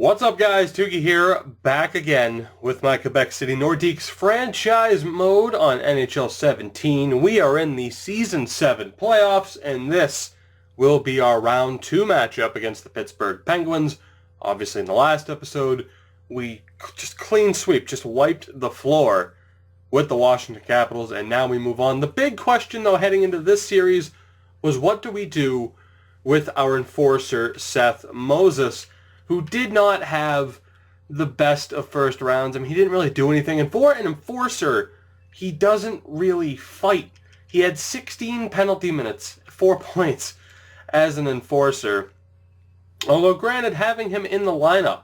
What's up, guys? Tuki here, back again with my Quebec City Nordiques franchise mode on NHL 17. We are in the Season 7 playoffs, and this will be our Round 2 matchup against the Pittsburgh Penguins. Obviously, in the last episode, we just clean sweep, just wiped the floor with the Washington Capitals, and now we move on. The big question, though, heading into this series was what do we do with our enforcer, Seth Moses, who did not have the best of first rounds. I mean, he didn't really do anything. And for an enforcer, he doesn't really fight. He had 16 penalty minutes, 4 points as an enforcer. Although, granted, having him in the lineup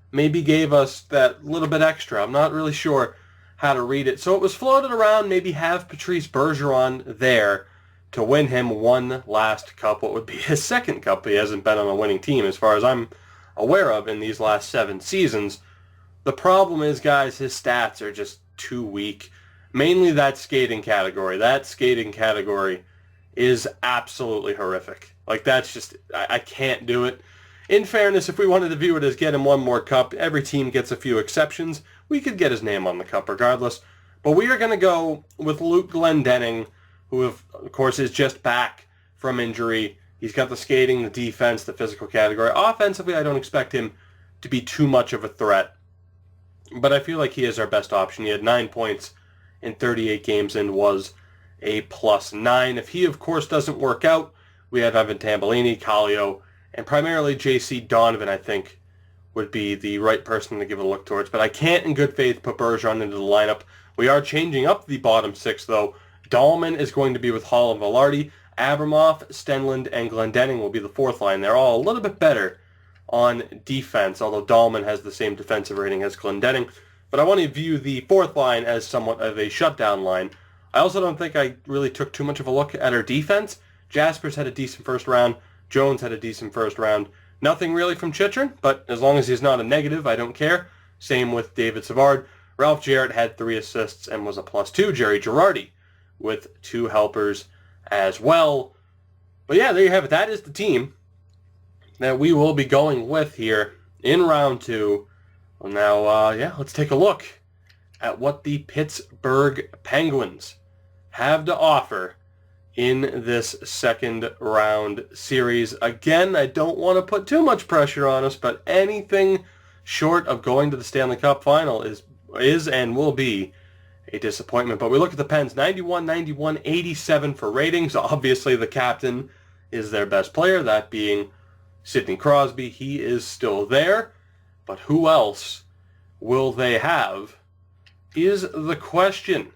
maybe gave us that little bit extra. I'm not really sure how to read it. So it was floated around, maybe have Patrice Bergeron there to win him one last cup, what would be his second cup. He hasn't been on a winning team as far as I'm aware of in these last 7 seasons. The problem is, guys, his stats are just too weak. Mainly that skating category. That skating category is absolutely horrific. Like, that's just, I can't do it. In fairness, if we wanted to view it as get him one more cup, every team gets a few exceptions. We could get his name on the cup regardless. But we are going to go with Luke Glendening, who, of course, is just back from injury. He's got the skating, the defense, the physical category. Offensively, I don't expect him to be too much of a threat. But I feel like he is our best option. He had 9 points in 38 games and was a +9. If he, of course, doesn't work out, we have Evan Tambellini, Kallio, and primarily J.C. Donovan, I think, would be the right person to give a look towards. But I can't, in good faith, put Bergeron into the lineup. We are changing up the bottom 6, though. Dahlman is going to be with Hall and Velarde. Abramov, Stenlund, and Glendening will be the fourth line. They're all a little bit better on defense, although Dahlman has the same defensive rating as Glendening. But I want to view the fourth line as somewhat of a shutdown line. I also don't think I really took too much of a look at our defense. Jaspers had a decent first round. Jones had a decent first round. Nothing really from Chychrun, but as long as he's not a negative, I don't care. Same with David Savard. Ralph Jarrett had 3 assists and was a +2. Jerry Girardi with 2 helpers as well. But yeah, there you have it. That is the team that we will be going with here in round 2. Well, now, let's take a look at what the Pittsburgh Penguins have to offer in this second round series. Again, I don't want to put too much pressure on us, but anything short of going to the Stanley Cup final is and will be a disappointment. But we look at the Pens, 91, 91, 87 for ratings. Obviously, the captain is their best player, that being Sidney Crosby. He is still there. But who else will they have is the question.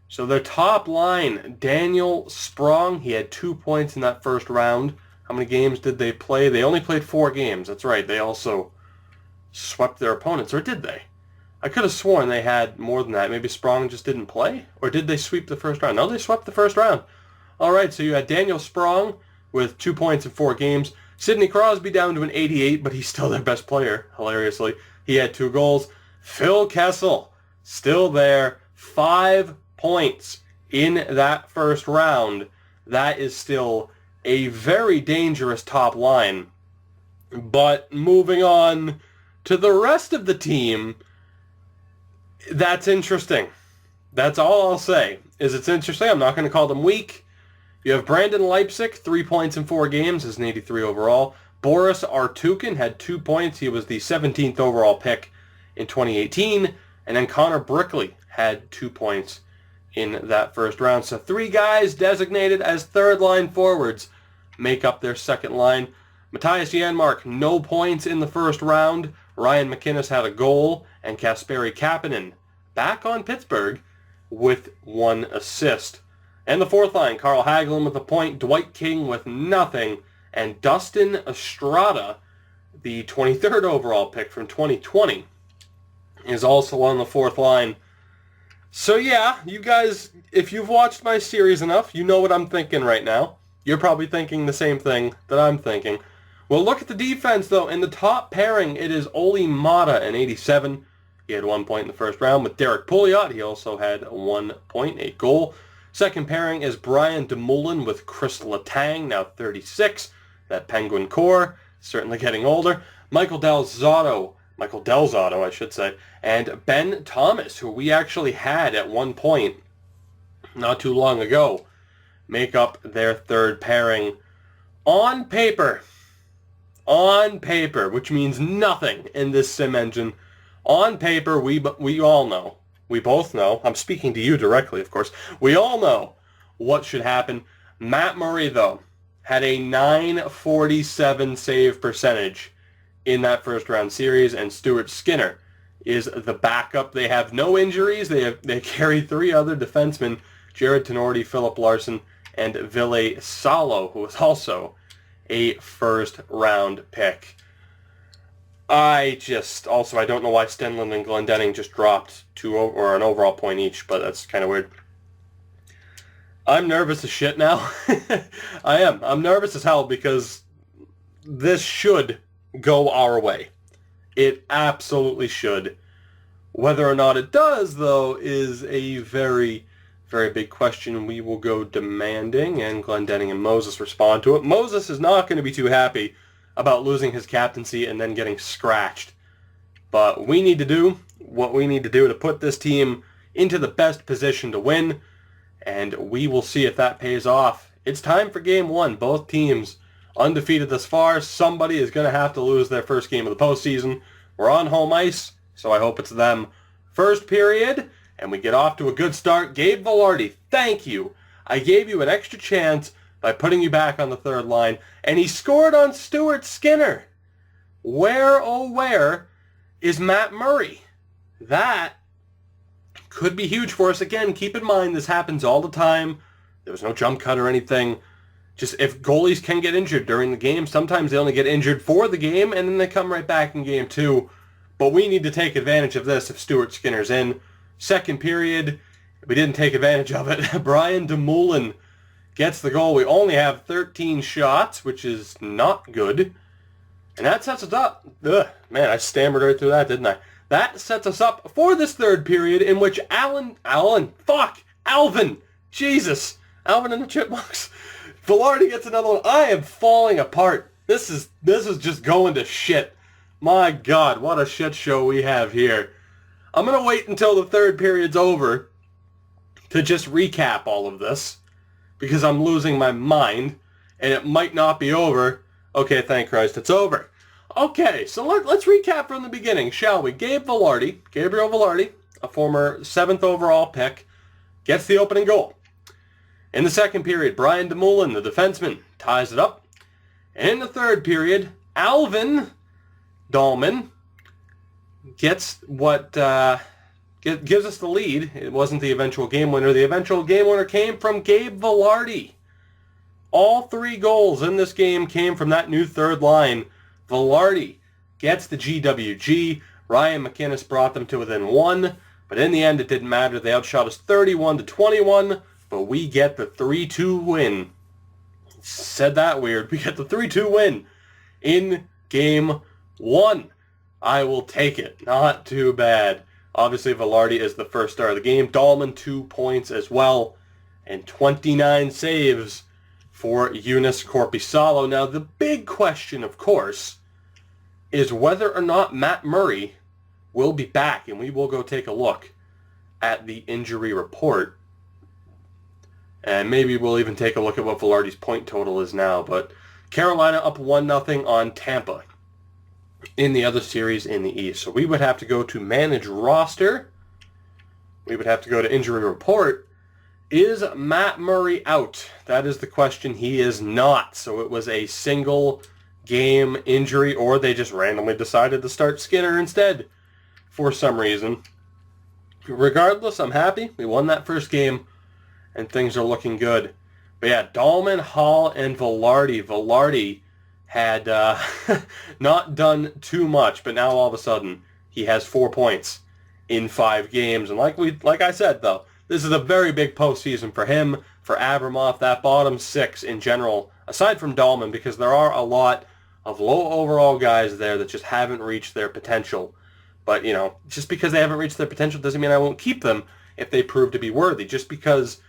So their top line, Daniel Sprong, he had 2 points in that first round. How many games did they play? They only played 4 games. That's right. They also swept their opponents, or did they? I could have sworn they had more than that. Maybe Sprong just didn't play? Or did they sweep the first round? No, they swept the first round. All right, so you had Daniel Sprong with 2 points in 4 games. Sidney Crosby down to an 88, but he's still their best player, hilariously. He had 2 goals. Phil Kessel, still there. 5 points in that first round. That is still a very dangerous top line. But moving on to the rest of the team, that's interesting. That's all I'll say, is it's interesting. I'm not going to call them weak. You have Brandon Leipsic, 3 points in 4 games, is an 83 overall. Boris Artukin had 2 points. He was the 17th overall pick in 2018. And then Connor Brickley had 2 points in that first round. So 3 guys designated as third-line forwards make up their second line. Matthias Janmark, no points in the first round. Ryan McInnes had a goal, and Kasperi Kapanen back on Pittsburgh with 1 assist. And the fourth line, Carl Hagelin with a point, Dwight King with nothing, and Dustin Estrada, the 23rd overall pick from 2020, is also on the fourth line. So yeah, you guys, if you've watched my series enough, you know what I'm thinking right now. You're probably thinking the same thing that I'm thinking. Well, look at the defense, though. In the top pairing, it is Olli Maatta, an 87. He had 1 point in the first round. With Derek Pouliot, he also had 1 point, a goal. Second pairing is Brian Dumoulin with Chris Letang, now 36. That Penguin core, certainly getting older. Michael Del Zotto Michael Del Zotto, I should say, and Ben Thomas, who we actually had at one point not too long ago, make up their third pairing on paper. On paper, which means nothing in this sim engine. On paper, we all know. We both know. I'm speaking to you directly, of course. We all know what should happen. Matt Murray, though, had a .947 save percentage in that first round series, and Stuart Skinner is the backup. They have no injuries. They carry three other defensemen, Jared Tenorti, Philip Larson, and Ville Salo, who is also a first-round pick. I don't know why Stenlund and Glendening just dropped an overall point each, but that's kind of weird. I'm nervous as shit now. I am. I'm nervous as hell because this should go our way. It absolutely should. Whether or not it does, though, is a very, very big question. We will go demanding, and Glendening and Moses respond to it. Moses is not going to be too happy about losing his captaincy and then getting scratched. But we need to do what we need to do to put this team into the best position to win, and we will see if that pays off. It's time for Game 1. Both teams undefeated thus far. Somebody is going to have to lose their first game of the postseason. We're on home ice, so I hope it's them. First period, and we get off to a good start. Gabe Vilardi, thank you. I gave you an extra chance by putting you back on the third line, and he scored on Stuart Skinner. Where, oh where, is Matt Murray? That could be huge for us. Again, keep in mind this happens all the time. There was no jump cut or anything. Just if goalies can get injured during the game, sometimes they only get injured for the game, and then they come right back in Game 2. But we need to take advantage of this if Stuart Skinner's in. Second period, we didn't take advantage of it. Brian Dumoulin gets the goal. We only have 13 shots, which is not good. And that sets us up. Ugh, man, I stammered right through that, didn't I? That sets us up for this third period in which Alvin and the Chipmunks. Vilardi gets another one. I am falling apart. This is just going to shit. My God, what a shit show we have here. I'm going to wait until the third period's over to just recap all of this because I'm losing my mind and it might not be over. Okay, thank Christ, it's over. Okay, so let's recap from the beginning, shall we? Gabriel Vilardi, a former 7th overall pick, gets the opening goal. In the second period, Brian Dumoulin, the defenseman, ties it up. And in the third period, Alvin Dahlman gets what gives us the lead. It wasn't the eventual game winner. The eventual game winner came from Gabe Vilardi. All 3 goals in this game came from that new third line. Vilardi gets the GWG. Ryan McInnes brought them to within 1, but in the end it didn't matter. They outshot us 31-21, but we get the 3-2 win. Said that weird. We get the 3-2 win in Game 1. I will take it. Not too bad. Obviously, Vilardi is the first star of the game. Dahlman, 2 points as well, and 29 saves for Joonas Korpisalo. Now, the big question, of course, is whether or not Matt Murray will be back, and we will go take a look at the injury report. And maybe we'll even take a look at what Vilardi's point total is now. But Carolina up 1-0 on Tampa in the other series in the East. So we would have to go to manage roster. We would have to go to injury report. Is Matt Murray out? That is the question. He is not. So it was a single game injury, or they just randomly decided to start Skinner instead for some reason. Regardless, I'm happy. We won that first game, and things are looking good. But yeah, Dahlman, Hall, and Vilardi. Vilardi had not done too much, but now all of a sudden he has 4 points in 5 games. And like I said, though, this is a very big postseason for him, for Abramov, that bottom 6 in general, aside from Dahlman, because there are a lot of low overall guys there that just haven't reached their potential. But, you know, just because they haven't reached their potential doesn't mean I won't keep them if they prove to be worthy. Just because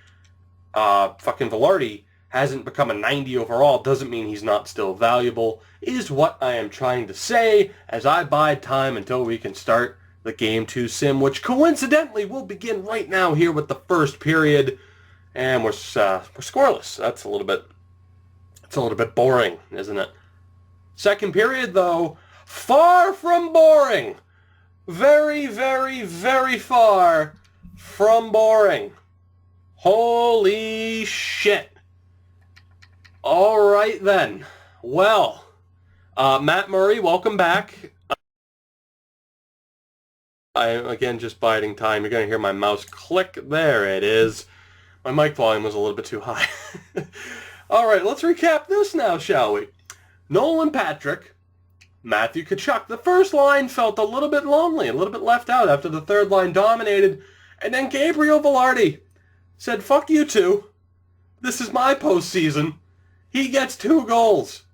fucking Vilardi hasn't become a 90 overall doesn't mean he's not still valuable, is what I am trying to say as I bide time until we can start the Game 2 sim, which coincidentally will begin right now here with the first period. And we're scoreless. That's a little bit boring, isn't it? Second period, though, far from boring. Very, very, very far from boring. Holy shit. All right, then. Well, Matt Murray, welcome back. I am, again, just biding time. You're going to hear my mouse click. There it is. My mic volume was a little bit too high. All right, let's recap this now, shall we? Nolan Patrick, Matthew Tkachuk. The first line felt a little bit lonely, a little bit left out after the third line dominated. And then Gabriel Vilardi said, fuck you two. This is my postseason. He gets 2 goals.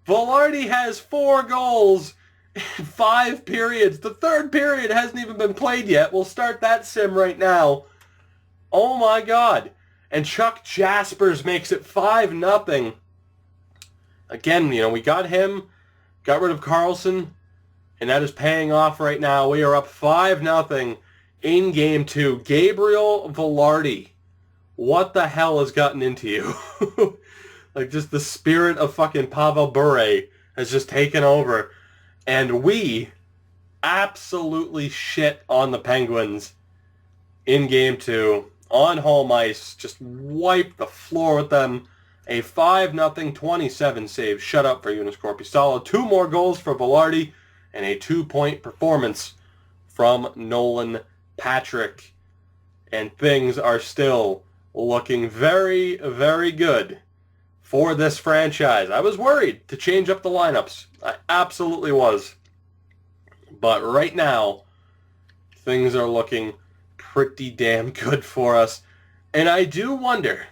Vilardi has 4 goals in 5 periods. The third period hasn't even been played yet. We'll start that sim right now. Oh my God. And Chuck Jaspers makes it 5-0. Again, we got him, got rid of Carlson, and that is paying off right now. We are up 5-0 in Game 2. Gabriel Vilardi, what the hell has gotten into you? Like, just the spirit of fucking Pavel Bure has just taken over. And we absolutely shit on the Penguins in Game 2. On home ice, just wiped the floor with them. A 5-0, 27 save shutout for Joonas Korpisalo. 2 more goals for Vilardi, and a 2-point performance from Nolan Patrick. And things are still looking very, very good for this franchise. I was worried to change up the lineups. I absolutely was. But right now, things are looking pretty damn good for us. And I do wonder,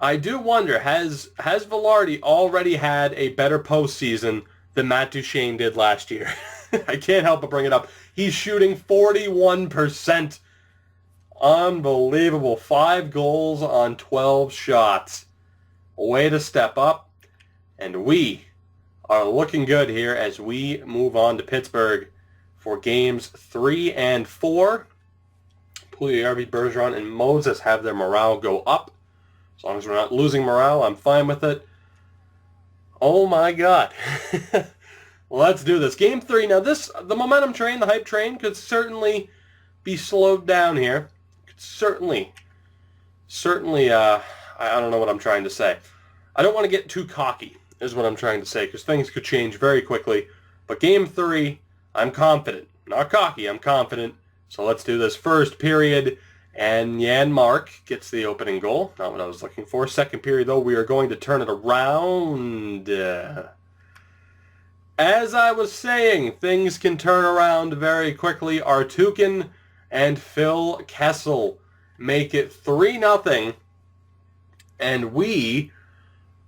has Vilardi already had a better postseason than Matt Duchene did last year? I can't help but bring it up. He's shooting 41%. Unbelievable. 5 goals on 12 shots. Way to step up. And we are looking good here as we move on to Pittsburgh for games 3 and 4. Pugliarvi, Bergeron, and Moses have their morale go up. As long as we're not losing morale, I'm fine with it. Oh my God. Let's do this. Game 3. Now the momentum train, the hype train, could certainly be slowed down here. Could certainly, I don't know what I'm trying to say. I don't want to get too cocky, is what I'm trying to say, because things could change very quickly. But Game 3, I'm confident. Not cocky, I'm confident. So let's do this first period. And Jan Mark gets the opening goal. Not what I was looking for. Second period, though, we are going to turn it around. As I was saying, things can turn around very quickly. Artukin and Phil Kessel make it 3-0. And we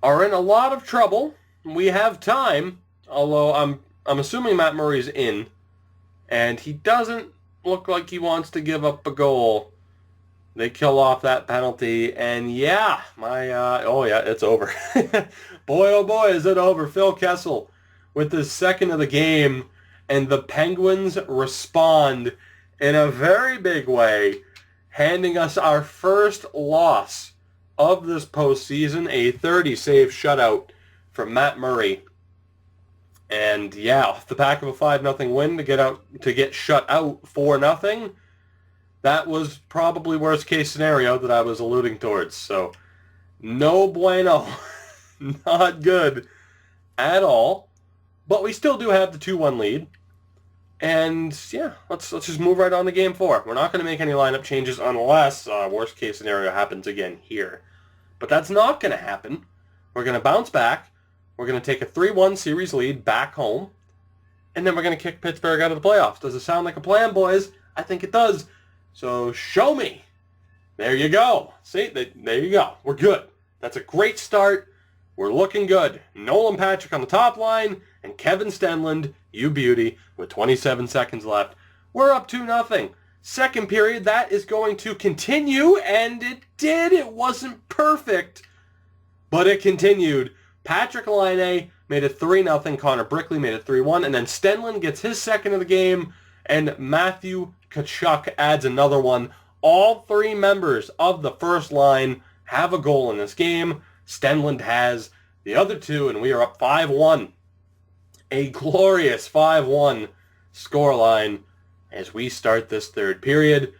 are in a lot of trouble. We have time, although I'm assuming Matt Murray's in. And he doesn't look like he wants to give up a goal. They kill off that penalty, and yeah, it's over. Boy, oh boy, is it over. Phil Kessel with his second of the game, and the Penguins respond in a very big way, handing us our first loss of this postseason, a 30-save shutout from Matt Murray. And yeah, off the back of a 5-0 win to get shut out 4-0, that was probably worst case scenario that I was alluding towards. So no bueno, not good at all. But we still do have the 2-1 lead. And yeah, let's just move right on to Game 4. We're not going to make any lineup changes unless worst case scenario happens again here. But that's not going to happen. We're going to bounce back. We're going to take a 3-1 series lead back home. And then we're going to kick Pittsburgh out of the playoffs. Does it sound like a plan, boys? I think it does. So show me. There you go. See, there you go. We're good. That's a great start. We're looking good. Nolan Patrick on the top line and Kevin Stenlund, you beauty, with 27 seconds left. We're up 2-0. Second period, that is going to continue, and it did. It wasn't perfect, But it continued. Patrick Laine made it 3-0. Connor Brickley made it 3-1. And then Stenlund gets his second of the game. And Matthew Tkachuk adds another one. All three members of the first line have a goal in this game. Stenlund has the other two, and we are up 5-1. A glorious 5-1 scoreline as we start this third period.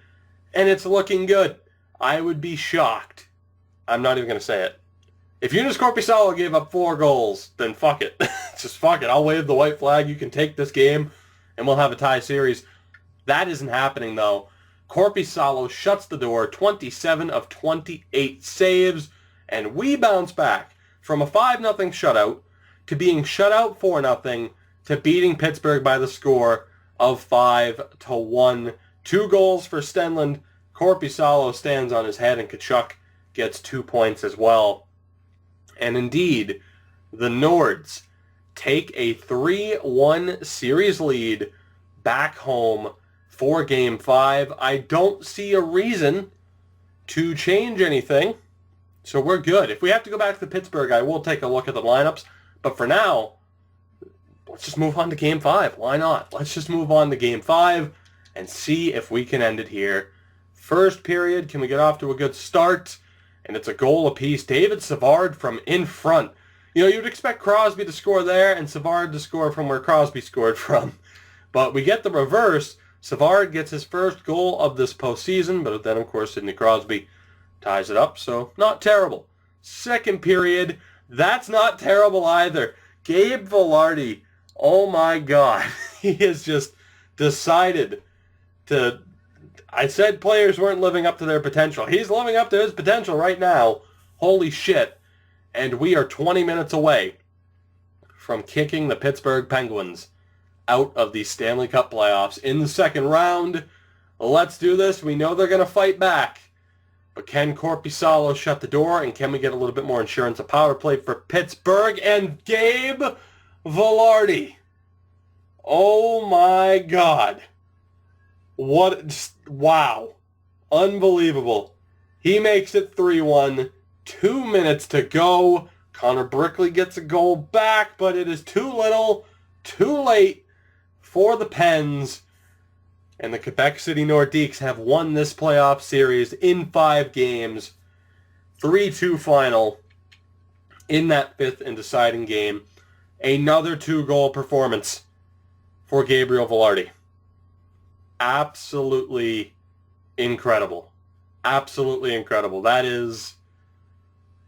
And it's looking good. I would be shocked. I'm not even going to say it. If Joonas Korpisalo gave up 4 goals, then fuck it. Just fuck it. I'll wave the white flag. You can take this game, and we'll have a tie series. That isn't happening, though. Korpisalo shuts the door, 27 of 28 saves, and we bounce back from a 5-0 shutout to being shut out 4-0 to beating Pittsburgh by the score of 5-1. 2 goals for Stenlund. Korpisalo stands on his head, and Tkachuk gets 2 points as well. And indeed, the Nords take a 3-1 series lead back home for Game 5. I don't see a reason to change anything, so we're good. If we have to go back to Pittsburgh, I will take a look at the lineups. But for now, let's just move on to Game 5. Why not? Let's just move on to Game 5 and see if we can end it here. First period, can we get off to a good start? And it's a goal apiece. David Savard from in front. You know, you'd expect Crosby to score there and Savard to score from where Crosby scored from. But we get the reverse. Savard gets his first goal of this postseason, but then, of course, Sidney Crosby ties it up, so not terrible. Second period, that's not terrible either. Gabe Vilardi, oh my God. He has just decided to... I said players weren't living up to their potential. He's living up to his potential right now. Holy shit. And we are 20 minutes away from kicking the Pittsburgh Penguins out of the Stanley Cup playoffs in the second round. Let's do this. We know they're going to fight back. But can Korpisalo shut the door? And can we get a little bit more insurance? A power play for Pittsburgh. And Gabe Vilardi. Oh my God. Wow. Unbelievable. He makes it 3-1. 2 minutes to go. Connor Brickley gets a goal back, but it is too little, too late for the Pens. And the Quebec City Nordiques have won this playoff series in 5 games. 3-2 final in that 5th and deciding game. Another 2-goal performance for Gabriel Vilardi. Absolutely incredible. Absolutely incredible. That is,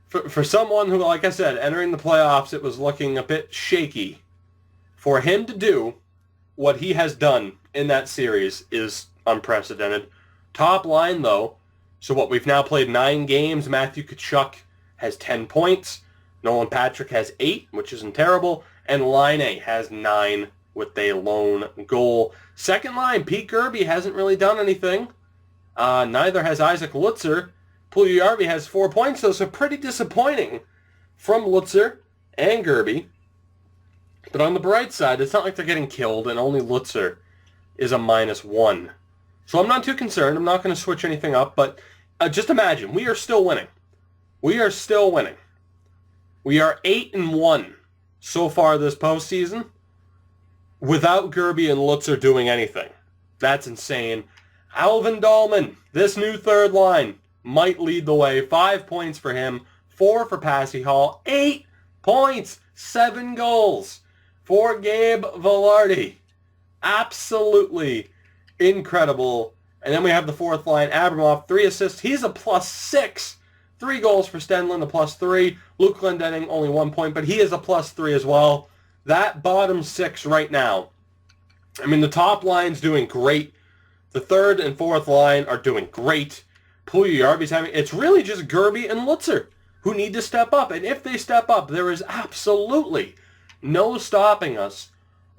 for someone who, like I said, entering the playoffs, it was looking a bit shaky. For him to do what he has done in that series is unprecedented. Top line, though, so what, we've now played 9 games. Matthew Tkachuk has 10 points. Nolan Patrick has 8, which isn't terrible. And Laine has 9 with a lone goal. Second line, Pete Gerby hasn't really done anything. Neither has Isaac Lutzer. Puljujarvi has 4 points, though, so pretty disappointing from Lutzer and Gerby. But on the bright side, it's not like they're getting killed, and only Lutzer is a -1. So I'm not too concerned. I'm not going to switch anything up, but just imagine, we are still winning. We are still winning. We are 8-1 so far this postseason without Gerby and Lutzer doing anything. That's insane. Alvin Dahlman, this new third line, might lead the way. 5 points for him, 4 for Passy Hall, 8 points, 7 goals for Gabe Vilardi. Absolutely incredible. And then we have the fourth line, Abramov, 3 assists. He's a +6. 3 goals for Stenlund, a +3. Luke Glendening, only 1 point, but he is a +3 as well. That bottom 6 right now, I mean, the top line's doing great. The third and fourth line are doing great. Puljujarvi's having... It's really just Gerby and Lutzer who need to step up. And if they step up, there is absolutely no stopping us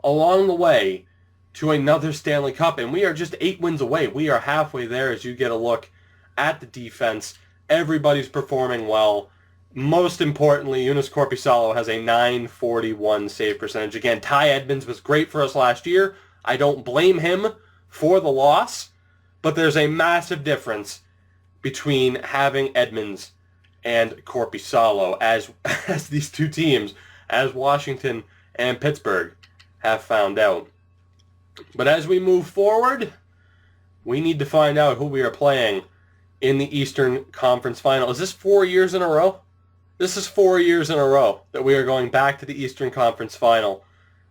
along the way to another Stanley Cup. And we are just 8 wins away. We are halfway there as you get a look at the defense. Everybody's performing well. Most importantly, Joonas Korpisalo has a .941 save percentage. Again, Ty Edmonds was great for us last year. I don't blame him for the loss, but there's a massive difference between having Edmonds and Korpisalo as these two teams, as Washington and Pittsburgh have found out. But as we move forward, we need to find out who we are playing in the Eastern Conference Final. Is this 4 years in a row? This is 4 years in a row that we are going back to the Eastern Conference Final,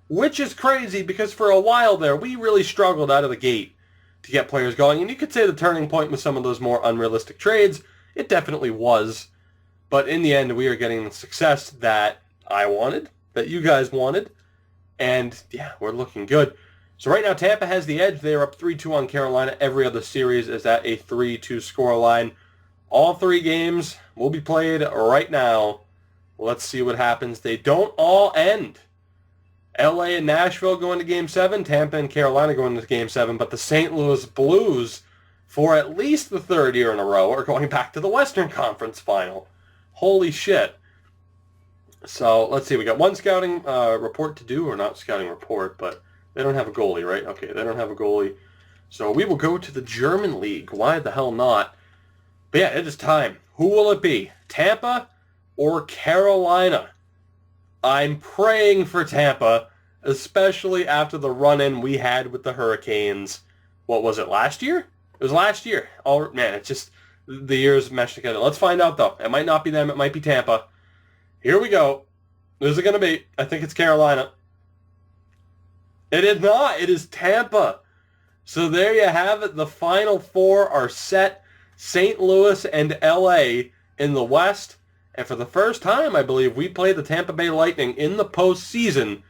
which is crazy because for a while there, we really struggled out of the gate to get players going. And you could say the turning point was some of those more unrealistic trades. It definitely was. But in the end, we are getting the success that I wanted, that you guys wanted. And yeah, we're looking good. So right now, Tampa has the edge. They are up 3-2 on Carolina. Every other series is at a 3-2 scoreline. All 3 games will be played right now. Let's see what happens. They don't all end. LA and Nashville go into Game 7. Tampa and Carolina go into Game 7. But the St. Louis Blues, for at least the 3rd year in a row, are going back to the Western Conference Final. Holy shit. So let's see. We got one scouting report to do. Or not scouting report, but they don't have a goalie, right? Okay, they don't have a goalie. So we will go to the German League. Why the hell not? But yeah, it is time. Who will it be? Tampa or Carolina? I'm praying for Tampa, especially after the run-in we had with the Hurricanes. What was it, last year? It was last year. Oh, man, it's just the years meshed together. Let's find out, though. It might not be them. It might be Tampa. Here we go. Who's it going to be? I think it's Carolina. It is not. It is Tampa. So there you have it. The Final Four are set. St. Louis and LA in the West. And for the first time, I believe, we played the Tampa Bay Lightning in the postseason.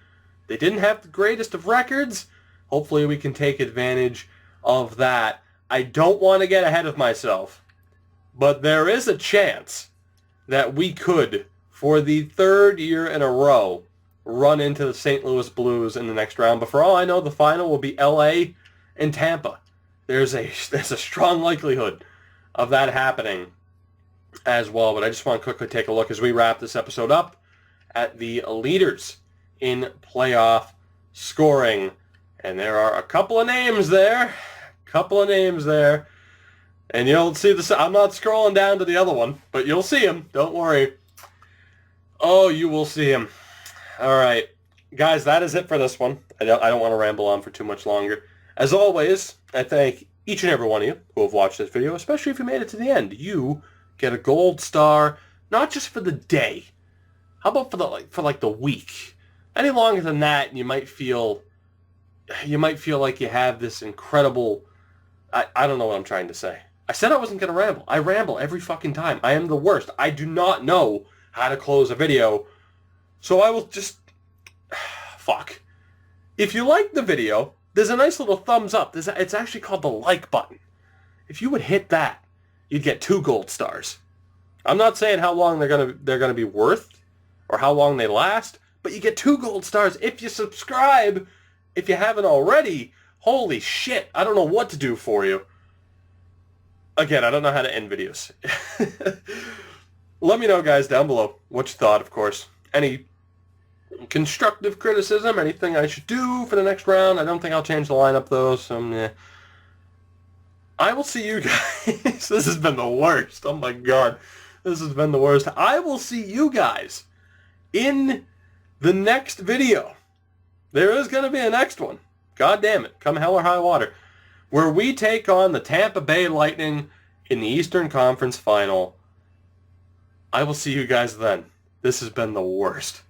They didn't have the greatest of records. Hopefully we can take advantage of that. I don't want to get ahead of myself, but there is a chance that we could, for the 3rd year in a row, run into the St. Louis Blues in the next round. But for all I know, the final will be LA and Tampa. There's a strong likelihood of that happening as well. But I just want to quickly take a look as we wrap this episode up at the leaders in playoff scoring. And there are a couple of names there. And you'll see this. I'm not scrolling down to the other one, but you'll see him. Don't worry. Oh, you will see him. All right. Guys, that is it for this one. I don't want to ramble on for too much longer. As always, I thank each and every one of you who have watched this video, especially if you made it to the end. You get a gold star, not just for the day. How about for the week? Any longer than that, you might feel like you have this incredible. I don't know what I'm trying to say. I said I wasn't going to ramble. I ramble every fucking time. I am the worst. I do not know how to close a video. So I will just. Fuck. If you like the video, there's a nice little thumbs up. It's actually called the like button. If you would hit that, you'd get 2 gold stars. I'm not saying how long they're gonna be worth or how long they last, but you get 2 gold stars if you subscribe. If you haven't already, holy shit, I don't know what to do for you. Again, I don't know how to end videos. Let me know, guys, down below what you thought, of course. Any constructive criticism, anything I should do for the next round. I don't think I'll change the lineup, though, so yeah. I will see you guys. This has been the worst. Oh, my God. This has been the worst. I will see you guys in the next video. There is going to be a next one. God damn it. Come hell or high water. Where we take on the Tampa Bay Lightning in the Eastern Conference Final. I will see you guys then. This has been the worst.